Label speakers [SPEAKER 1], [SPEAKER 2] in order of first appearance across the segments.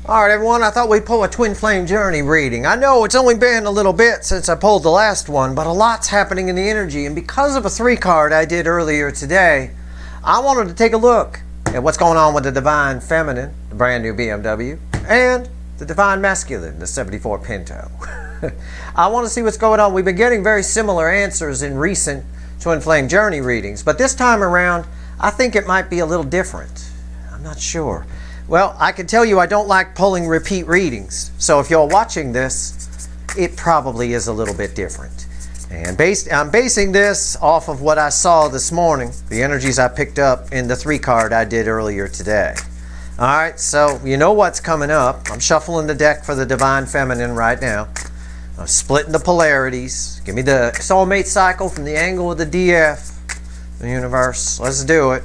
[SPEAKER 1] All right, everyone, I thought we'd pull a twin flame journey reading. I know it's only been a little bit since I pulled the last one, but a lot's happening in the energy. And because of a 3 card I did earlier today, I wanted to take a look at what's going on with the Divine Feminine, the brand new BMW, and the Divine Masculine, the 74 Pinto. I want to see what's going on. We've been getting very similar answers in recent twin flame journey readings, but this time around, I think it might be a little different. I'm not sure. Well, I can tell you I don't like pulling repeat readings. So if you're watching this, it probably is a little bit different. And I'm basing this off of what I saw this morning, the energies I picked up in the 3 card I did earlier today. All right, so you know what's coming up. I'm shuffling the deck for the Divine Feminine right now. I'm splitting the polarities. Give me the soulmate cycle from the angle of the DF, the universe. Let's do it.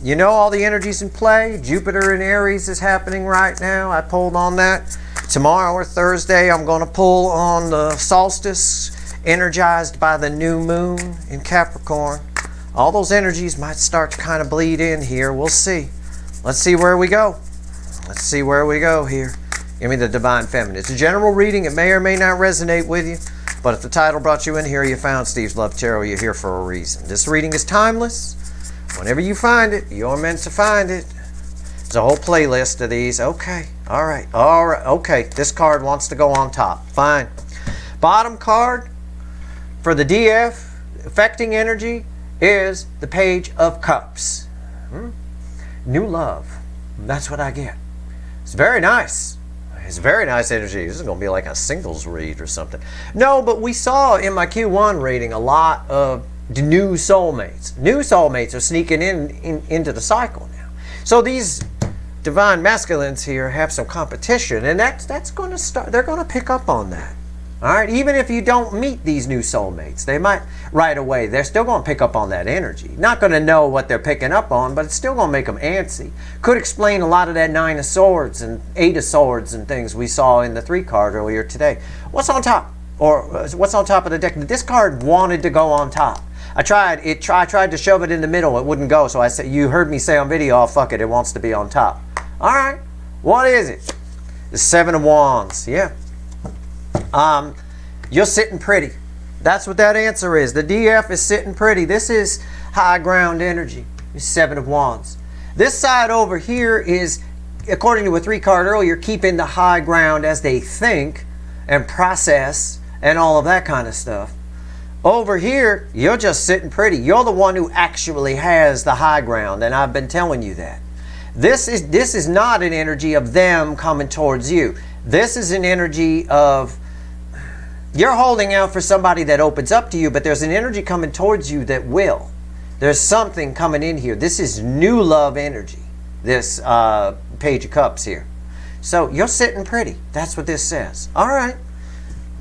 [SPEAKER 1] You know all the energies in play. Jupiter in Aries is happening right now. I pulled on that. Tomorrow or Thursday, I'm going to pull on the solstice, energized by the new moon in Capricorn. All those energies might start to kind of bleed in here. We'll see. Let's see where we go. Let's see where we go here. Give me the Divine Feminine. It's a general reading. It may or may not resonate with you. But if the title brought you in here, you found Steve's Love Tarot, you're here for a reason. This reading is timeless. Whenever you find it, you're meant to find it. There's a whole playlist of these. Okay, all right, okay. This card wants to go on top. Fine. Bottom card for the DF, affecting energy, is the Page of Cups. New love. That's what I get. It's very nice. It's very nice energy. This is going to be like a singles read or something. No, but we saw in my Q1 reading a lot of new soulmates. New soulmates are sneaking into the cycle now. So these Divine Masculines here have some competition, and that's going to start. They're going to pick up on that. All right, even if you don't meet these new soulmates, they might right away. They're still going to pick up on that energy. Not going to know what they're picking up on, but it's still going to make them antsy. Could explain a lot of that 9 of Swords and 8 of Swords and things we saw in the 3 card earlier today. What's on top? Or what's on top of the deck? This card wanted to go on top. I tried to shove it in the middle. It wouldn't go. So I said, you heard me say on video, oh, fuck it. It wants to be on top. All right. What is it? The 7 of Wands. Yeah. You're sitting pretty. That's what that answer is. The DF is sitting pretty. This is high ground energy. It's 7 of Wands. This side over here is, according to a 3 card earlier, keeping the high ground as they think and process and all of that kind of stuff. Over here, you're just sitting pretty. You're the one who actually has the high ground, and I've been telling you that. This is not an energy of them coming towards you. This is an energy of you're holding out for somebody that opens up to you, but there's an energy coming towards you that will. There's something coming in here. This is new love energy, this Page of Cups here. So you're sitting pretty. That's what this says. All right.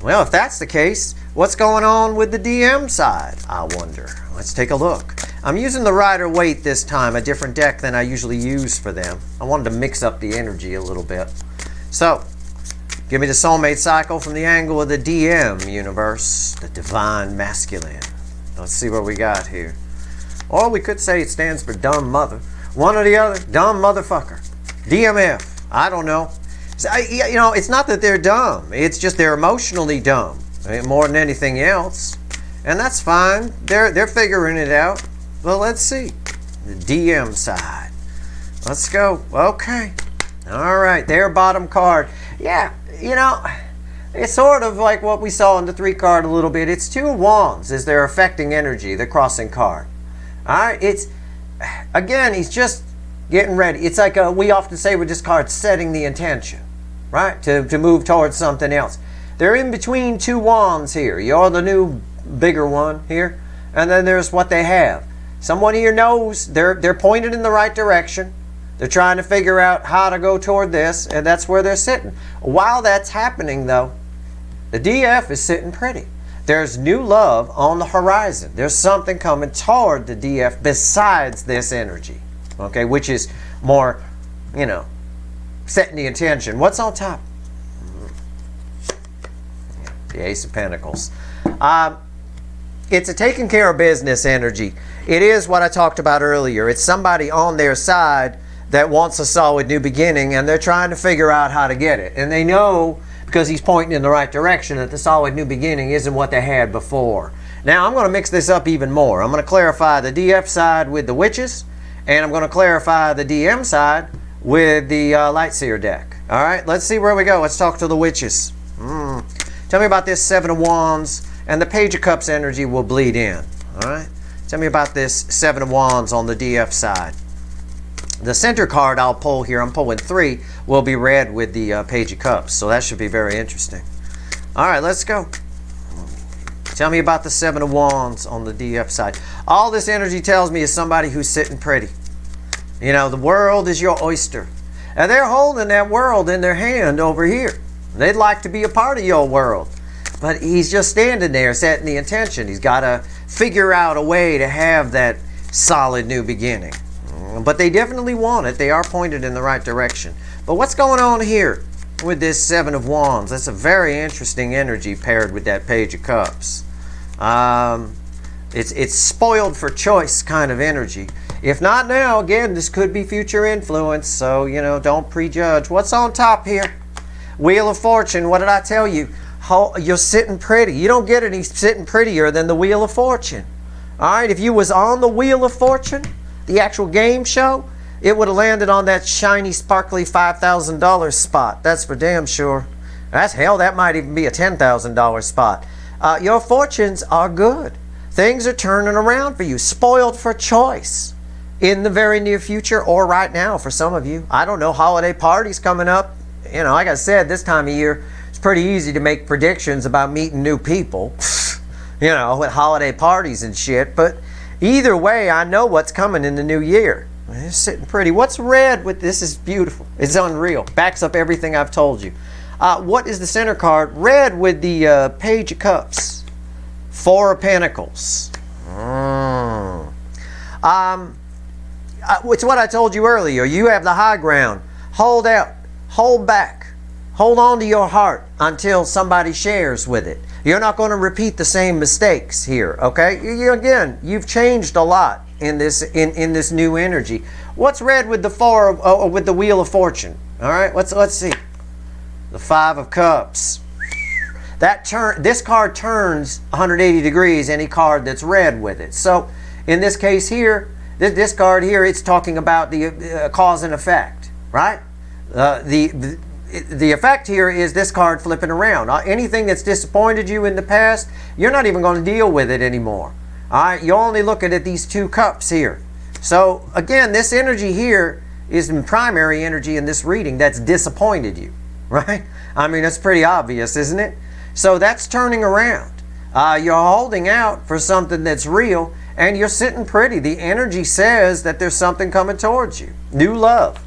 [SPEAKER 1] Well, if that's the case, what's going on with the DM side, I wonder. Let's take a look. I'm using the Rider Waite this time, a different deck than I usually use for them. I wanted to mix up the energy a little bit. So, give me the soulmate cycle from the angle of the DM universe, the Divine Masculine. Let's see what we got here. Or we could say it stands for dumb mother. One or the other, dumb motherfucker. DMF, I don't know. You know, it's not that they're dumb. It's just they're emotionally dumb, more than anything else. And that's fine. They're figuring it out. Well, let's see. The DM side. Let's go. Okay. All right. Their bottom card. Yeah, you know, it's sort of like what we saw in the 3 card a little bit. It's 2 of Wands is their affecting energy, the crossing card. All right. It's, again, he's just getting ready. It's like we often say with this card, setting the intention. Right? To move towards something else. They're in between 2 wands here. You're the new bigger one here. And then there's what they have. Someone here knows they're pointed in the right direction. They're trying to figure out how to go toward this, and that's where they're sitting. While that's happening, though, the DF is sitting pretty. There's new love on the horizon. There's something coming toward the DF besides this energy. Okay, which is more, you know, setting the intention. What's on top? The Ace of Pentacles. It's a taking care of business energy. It is what I talked about earlier. It's somebody on their side that wants a solid new beginning, and they're trying to figure out how to get it. And they know, because he's pointing in the right direction, that the solid new beginning isn't what they had before. Now I'm going to mix this up even more. I'm going to clarify the DF side with the witches, and I'm going to clarify the DM side with the light seer deck. All right, let's see where we go. Let's talk to the witches. Tell me about this Seven of Wands, and the Page of Cups energy will bleed in. All right, tell me about this Seven of Wands on the DF side. The center card I'll pull here, I'm pulling 3, will be red with the Page of Cups, so that should be very interesting. All right, let's go. Tell me about the Seven of Wands on the DF side. All this energy tells me is somebody who's sitting pretty. You know, the world is your oyster. And they're holding that world in their hand over here. They'd like to be a part of your world. But he's just standing there setting the intention. He's got to figure out a way to have that solid new beginning. But they definitely want it. They are pointed in the right direction. But what's going on here with this Seven of Wands? That's a very interesting energy paired with that Page of Cups. It's spoiled for choice kind of energy. If not now, again, this could be future influence, so, you know, don't prejudge. What's on top here? Wheel of Fortune. What did I tell you? You're sitting pretty. You don't get any sitting prettier than the Wheel of Fortune. All right, if you was on the Wheel of Fortune, the actual game show, it would have landed on that shiny, sparkly $5,000 spot. That's for damn sure. That's hell, that might even be a $10,000 spot. Your fortunes are good. Things are turning around for you. Spoiled for choice in the very near future, or right now for some of you. I don't know, holiday parties coming up. You know, like I said, this time of year, it's pretty easy to make predictions about meeting new people. You know, with holiday parties and shit. But either way, I know what's coming in the new year. It's sitting pretty. What's red with this is beautiful. It's unreal. Backs up everything I've told you. What is the center card? Red with the Page of Cups. Four of Pentacles. It's what I told you earlier. You have the high ground. Hold out. Hold back. Hold on to your heart until somebody shares with it. You're not going to repeat the same mistakes here, okay? Again, you've changed a lot in this this new energy. What's red with the with the Wheel of Fortune? All right, let's see. The Five of Cups. This card turns 180 degrees any card that's red with it. So in this case here, this card here, it's talking about the cause and effect, right? The effect here is this card flipping around. Anything that's disappointed you in the past, you're not even going to deal with it anymore. All right, you're only looking at these two cups here. So again, this energy here is the primary energy in this reading that's disappointed you, right? I mean, it's pretty obvious, isn't it? So that's turning around. You're holding out for something that's real, and you're sitting pretty. The energy says that there's something coming towards you. New love.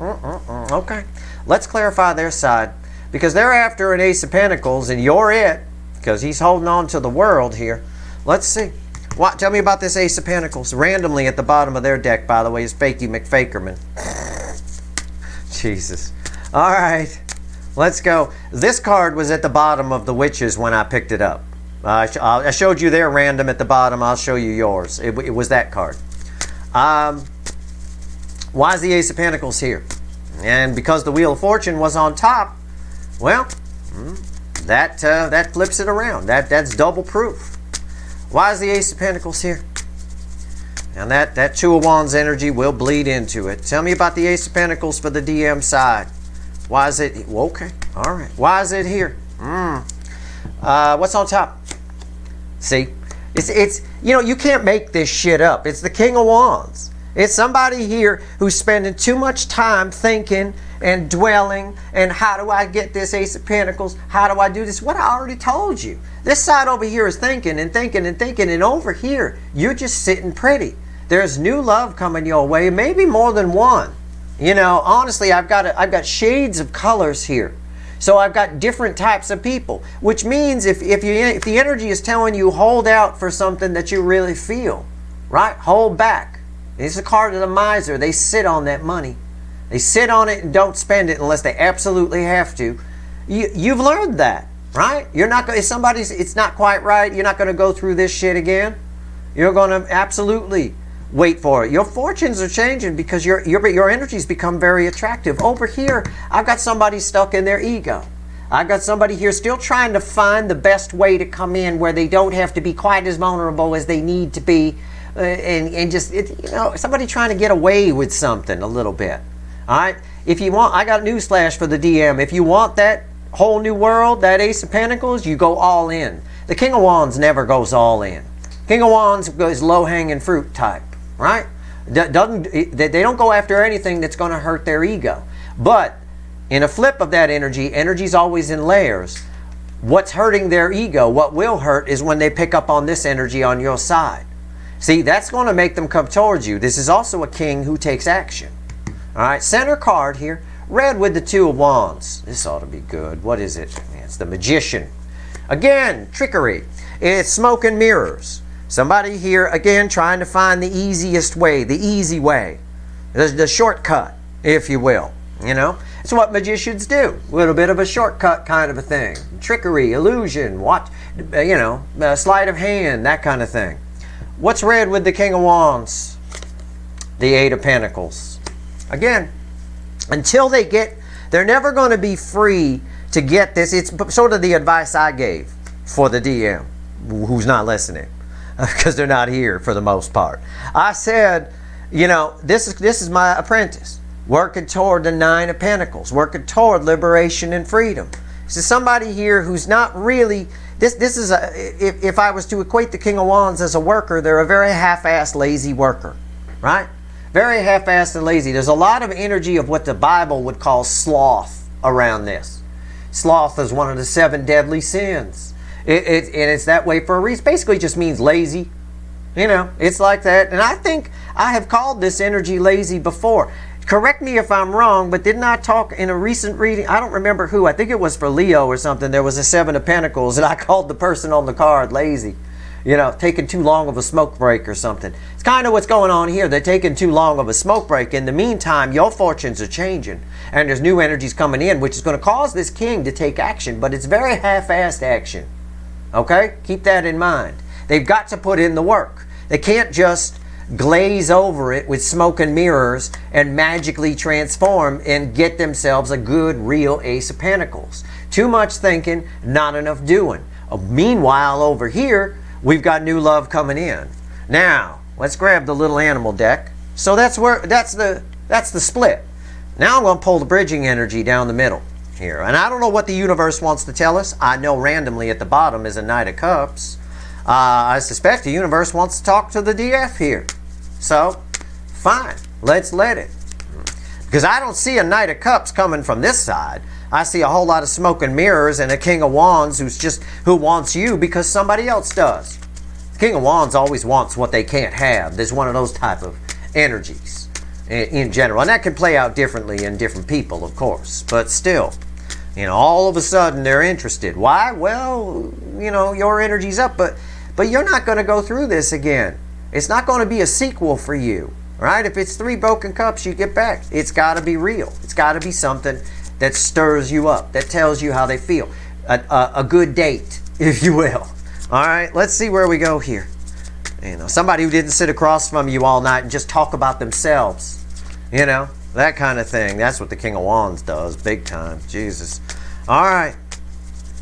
[SPEAKER 1] Okay. Let's clarify their side, because they're after an Ace of Pentacles, and you're it, because he's holding on to the world here. Let's see. Tell me about this Ace of Pentacles. Randomly at the bottom of their deck, by the way, is Fakey McFakerman. Jesus. All right. Let's go. This card was at the bottom of the Witches when I picked it up. I showed you their random at the bottom. I'll show you yours. It was that card. Why is the Ace of Pentacles here? And because the Wheel of Fortune was on top, well, that flips it around. That's double proof. Why is the Ace of Pentacles here? And that Two of Wands energy will bleed into it. Tell me about the Ace of Pentacles for the DM side. Why is it? Well, okay, all right. Why is it here? What's on top? See, it's you know, you can't make this shit up. It's the King of Wands. It's somebody here who's spending too much time thinking and dwelling and how do I get this Ace of Pentacles? How do I do this? What I already told you. This side over here is thinking and thinking and thinking, and over here you're just sitting pretty. There's new love coming your way, maybe more than one. You know, honestly, I've got shades of colors here. So I've got different types of people, which means if the energy is telling you hold out for something that you really feel, right? Hold back. It's a card of the miser. They sit on that money. They sit on it and don't spend it unless they absolutely have to. You've learned that, right? You're not going. If it's not quite right, you're not going to go through this shit again. You're going to absolutely Wait for it. Your fortunes are changing because your energy's become very attractive. Over here, I've got somebody stuck in their ego. I've got somebody here still trying to find the best way to come in where they don't have to be quite as vulnerable as they need to be, and just somebody trying to get away with something a little bit. All right. If you want, I got a newsflash for the DM. If you want that whole new world, that Ace of Pentacles, you go all in. The King of Wands never goes all in. King of Wands goes low-hanging fruit type. Right? They don't go after anything that's going to hurt their ego. But in a flip of that energy, energy's always in layers. What's hurting their ego, what will hurt, is when they pick up on this energy on your side. See, that's going to make them come towards you. This is also a king who takes action. All right, center card here, red with the Two of Wands. This ought to be good. What is it? It's the Magician. Again, trickery. It's smoke and mirrors. Somebody here, again, trying to find the easiest way, the easy way, the shortcut, if you will. It's what magicians do. A little bit of a shortcut kind of a thing. Trickery, illusion, sleight of hand, that kind of thing. What's red with the King of Wands? The Eight of Pentacles. Again, until they're never going to be free to get this. It's sort of the advice I gave for the DM, who's not listening. Because they're not here for the most part. I said, this is my apprentice, working toward the Nine of Pentacles, working toward liberation and freedom. So somebody here who's not really, this is if I was to equate the King of Wands as a worker, they're a very half-assed, lazy worker, right? Very half-assed and lazy. There's a lot of energy of what the Bible would call sloth around this. Sloth is one of the 7 deadly sins. And it's that way for a reason. Basically, it just means lazy. It's like that. And I think I have called this energy lazy before. Correct me if I'm wrong, but didn't I talk in a recent reading? I don't remember who. I think it was for Leo or something. There was a 7 of Pentacles, and I called the person on the card lazy. Taking too long of a smoke break or something. It's kind of what's going on here. They're taking too long of a smoke break. In the meantime, your fortunes are changing, and there's new energies coming in, which is going to cause this king to take action, but it's very half-assed action. Okay? Keep that in mind. They've got to put in the work. They can't just glaze over it with smoke and mirrors and magically transform and get themselves a good, real Ace of Pentacles. Too much thinking, not enough doing. Meanwhile, over here, we've got new love coming in. Now, let's grab the little animal deck. So that's the split. Now I'm going to pull the bridging energy down the middle here. And I don't know what the universe wants to tell us. I know randomly at the bottom is a Knight of Cups. I suspect the universe wants to talk to the DF here. So, fine. Let's let it. Because I don't see a Knight of Cups coming from this side. I see a whole lot of smoke and mirrors and a King of Wands who wants you because somebody else does. The King of Wands always wants what they can't have. There's one of those type of energies in general. And that can play out differently in different people, of course. But still, all of a sudden they're interested. Why? Well, your energy's up, but you're not going to go through this again. It's not going to be a sequel for you, right? If it's 3 broken cups you get back, it's got to be real. It's got to be something that stirs you up, that tells you how they feel. A good date, if you will. All right, let's see where we go here. Somebody who didn't sit across from you all night and just talk about themselves. That kind of thing. That's what the King of Wands does, big time. Jesus. All right,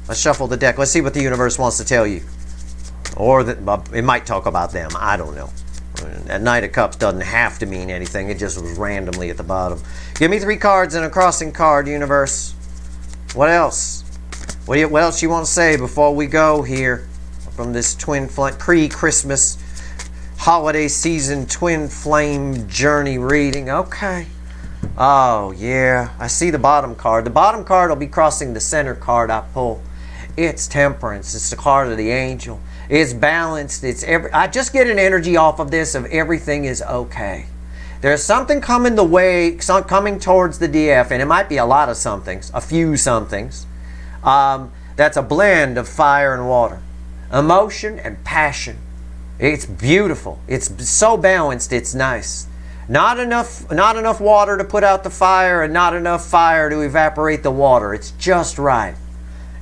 [SPEAKER 1] let's shuffle the deck. Let's see what the universe wants to tell you. Or it might talk about them. I don't know. That Knight of Cups doesn't have to mean anything. It just was randomly at the bottom. Give me 3 cards and a crossing card, universe. What else? What else you want to say before we go here from this twin flame pre-Christmas holiday season twin flame journey reading? Okay. Oh yeah, I see the bottom card. The bottom card will be crossing the center card I pull. It's Temperance. It's the card of the angel. It's balanced. I just get an energy off of this of everything is okay. There's something coming coming towards the DF, and it might be a lot of somethings, a few somethings. That's a blend of fire and water, emotion and passion. It's beautiful. It's so balanced. It's nice. Not enough water to put out the fire, and not enough fire to evaporate the water. It's just right,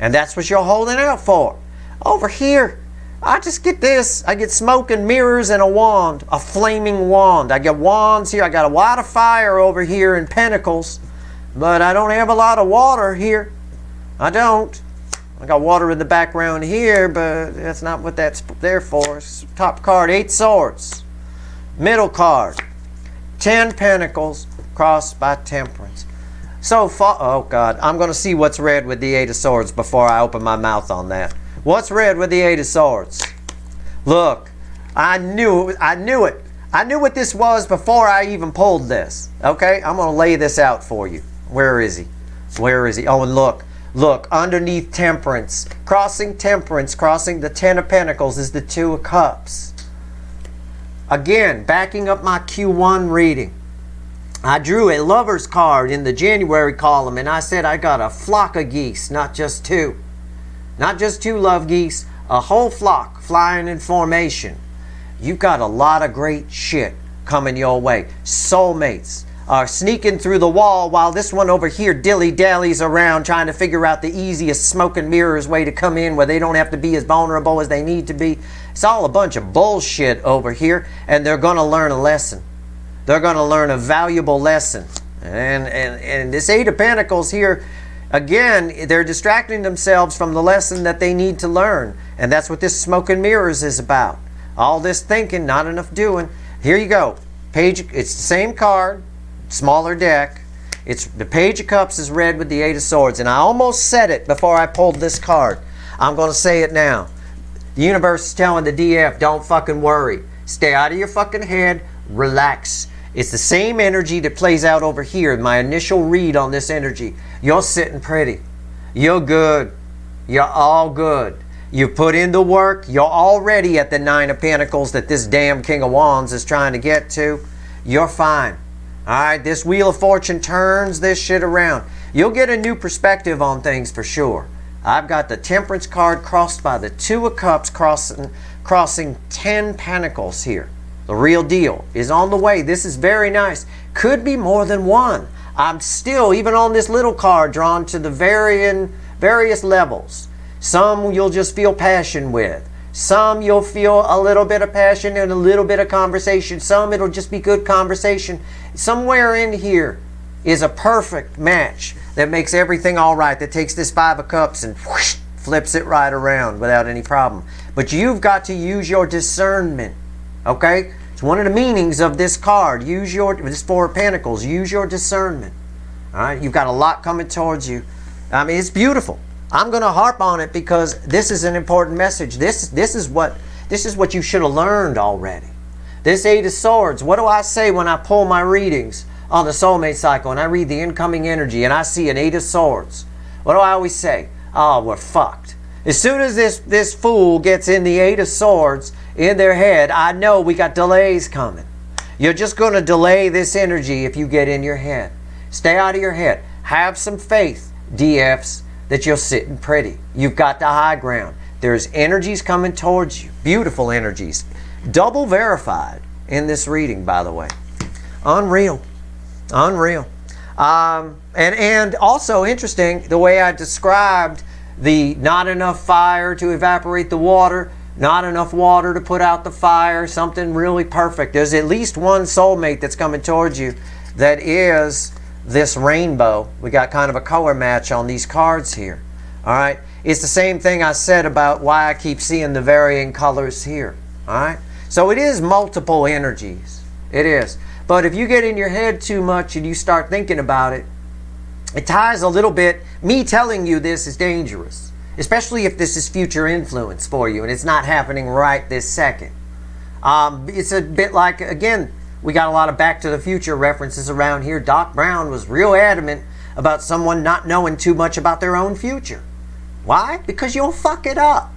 [SPEAKER 1] and that's what you're holding out for. Over here, I just get this. I get smoke and mirrors and a wand, a flaming wand. I get wands here. I got a lot of fire over here in pentacles, but I don't have a lot of water here. I don't. I got water in the background here, but that's not what that's there for. Top card, 8 swords. Middle card, 10 pentacles crossed by temperance. So far, oh God, I'm going to see what's red with the 8 of swords before I open my mouth on that. What's red with the 8 of swords? Look, I knew it. I knew what this was before I even pulled this. Okay, I'm going to lay this out for you. Where is he? Where is he? Oh, and look, underneath temperance, crossing the 10 of pentacles is the 2 of cups. Again, backing up my Q1 reading. I drew a lover's card in the January column, and I said I got a flock of geese, not just 2. Not just 2 love geese, a whole flock flying in formation. You've got a lot of great shit coming your way. Soulmates are sneaking through the wall while this one over here dilly-dallies around trying to figure out the easiest smoke and mirrors way to come in where they don't have to be as vulnerable as they need to be. It's all a bunch of bullshit over here, and they're going to learn a lesson. They're going to learn a valuable lesson. And this 8 of pentacles here, again, they're distracting themselves from the lesson that they need to learn. And that's what this smoke and mirrors is about. All this thinking, not enough doing. Here you go. Page, it's the same card, smaller deck. It's the Page of Cups is red with the 8 of Swords. And I almost said it before I pulled this card. I'm going to say it now. The universe is telling the DF, don't fucking worry. Stay out of your fucking head. Relax. It's the same energy that plays out over here. My initial read on this energy. You're sitting pretty. You're good. You're all good. You put in the work. You're already at the 9 of Pentacles that this damn King of Wands is trying to get to. You're fine. Alright, this Wheel of Fortune turns this shit around. You'll get a new perspective on things for sure. I've got the Temperance card crossed by the 2 of Cups crossing 10 Pentacles here. The real deal is on the way. This is very nice. Could be more than one. I'm still, even on this little card, drawn to the various levels. Some you'll just feel passion with. Some you'll feel a little bit of passion and a little bit of conversation. Some it'll just be good conversation. Somewhere in here is a perfect match that makes everything all right, that takes this 5 of Cups and whoosh, flips it right around without any problem. But you've got to use your discernment. Okay? It's one of the meanings of this card. This 4 of Pentacles. Use your discernment. Alright? You've got a lot coming towards you. I mean, it's beautiful. I'm going to harp on it because this is an important message. This is what you should have learned already. This 8 of Swords. What do I say when I pull my readings on the soulmate cycle and I read the incoming energy and I see an 8 of Swords? What do I always say? Oh, we're fucked. As soon as this fool gets in the 8 of Swords in their head, I know we got delays coming. You're just going to delay this energy if you get in your head. Stay out of your head. Have some faith, DFs, that you're sitting pretty. You've got the high ground. There's energies coming towards you. Beautiful energies. Double verified in this reading, by the way. Unreal. Unreal. And also interesting, the way I described the not enough fire to evaporate the water, not enough water to put out the fire, something really perfect. There's at least one soulmate that's coming towards you that is this rainbow. We got kind of a color match on these cards here. All right. It's the same thing I said about why I keep seeing the varying colors here. All right. So it is multiple energies. It is. But if you get in your head too much and you start thinking about it, it ties a little bit. Me telling you this is dangerous, especially if this is future influence for you and it's not happening right this second. It's a bit like, again, we got a lot of Back to the Future references around here. Doc Brown was real adamant about someone not knowing too much about their own future. Why? Because you'll fuck it up.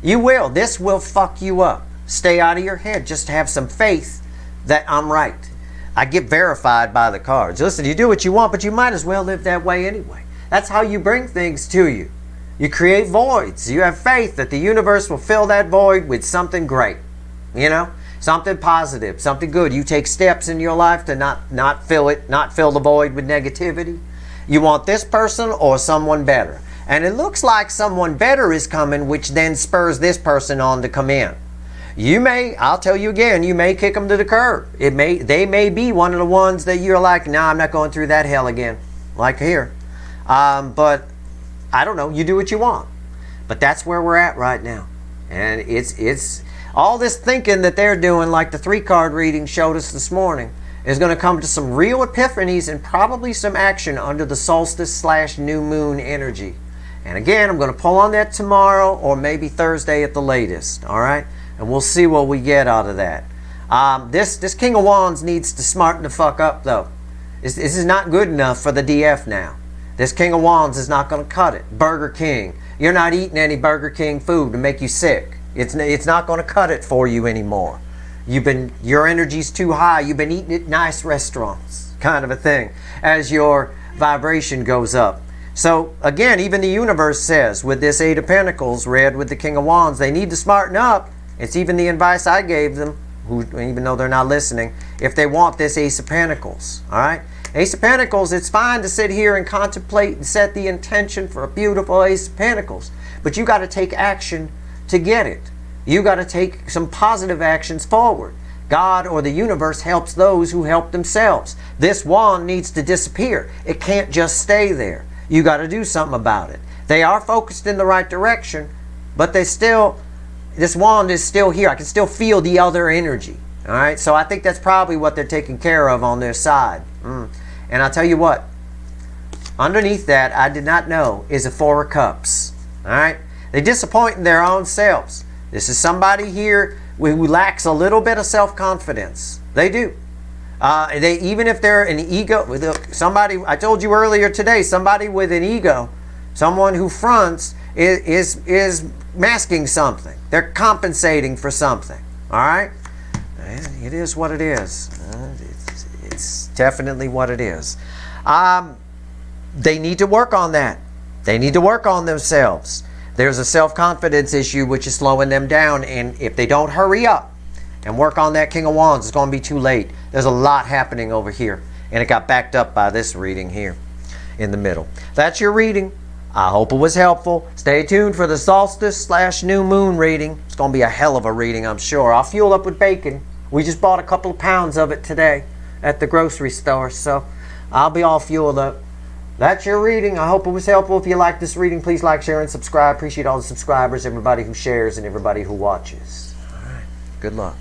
[SPEAKER 1] You will. This will fuck you up. Stay out of your head. Just have some faith that I'm right. I get verified by the cards. Listen, you do what you want, but you might as well live that way anyway. That's how you bring things to you. You create voids. You have faith that the universe will fill that void with something great. You know? Something positive, something good. You take steps in your life to not fill the void with negativity. You want this person or someone better. And it looks like someone better is coming, which then spurs this person on to come in. You may, I'll tell you again, you may kick them to the curb. They may be one of the ones that you're like, nah, I'm not going through that hell again, like here. But I don't know, you do what you want. But that's where we're at right now. And it's all this thinking that they're doing, like the 3-card reading showed us this morning, is going to come to some real epiphanies and probably some action under the solstice/new moon energy. And again, I'm going to pull on that tomorrow or maybe Thursday at the latest. All right? And we'll see what we get out of that. This King of Wands needs to smarten the fuck up, though. This is not good enough for the DF now. This King of Wands is not going to cut it. Burger King. You're not eating any Burger King food to make you sick. It's not going to cut it for you anymore. Your energy's too high. You've been eating at nice restaurants, kind of a thing, as your vibration goes up. So again, even the universe says with this 8 of Pentacles read with the King of Wands, they need to smarten up. It's even the advice I gave them, even though they're not listening, if they want this Ace of Pentacles. All right? Ace of Pentacles, it's fine to sit here and contemplate and set the intention for a beautiful Ace of Pentacles. But you got to take action to get it. You got to take some positive actions forward. God or the universe helps those who help themselves. This wand needs to disappear. It can't just stay there. You got to do something about it. They are focused in the right direction, but this wand is still here. I can still feel the other energy. All right, so I think that's probably what they're taking care of on their side. And I'll tell you what, underneath that, I did not know, is a 4 of Cups. All right, they disappoint in their own selves. This is somebody here who lacks a little bit of self-confidence. They do. Even if they're an ego, somebody, I told you earlier today, somebody with an ego, someone who fronts is masking something. They're compensating for something. All right? It is what it is. It's definitely what it is. They need to work on that. They need to work on themselves. There's a self-confidence issue which is slowing them down, and if they don't hurry up and work on that King of Wands, it's going to be too late. There's a lot happening over here, and it got backed up by this reading here in the middle. That's your reading. I hope it was helpful. Stay tuned for the solstice/new moon reading. It's going to be a hell of a reading, I'm sure. I'll fuel up with bacon. We just bought a couple of pounds of it today at the grocery store, so I'll be all fueled up. That's your reading. I hope it was helpful. If you like this reading, please like, share, and subscribe. Appreciate all the subscribers, everybody who shares, and everybody who watches. All right. Good luck.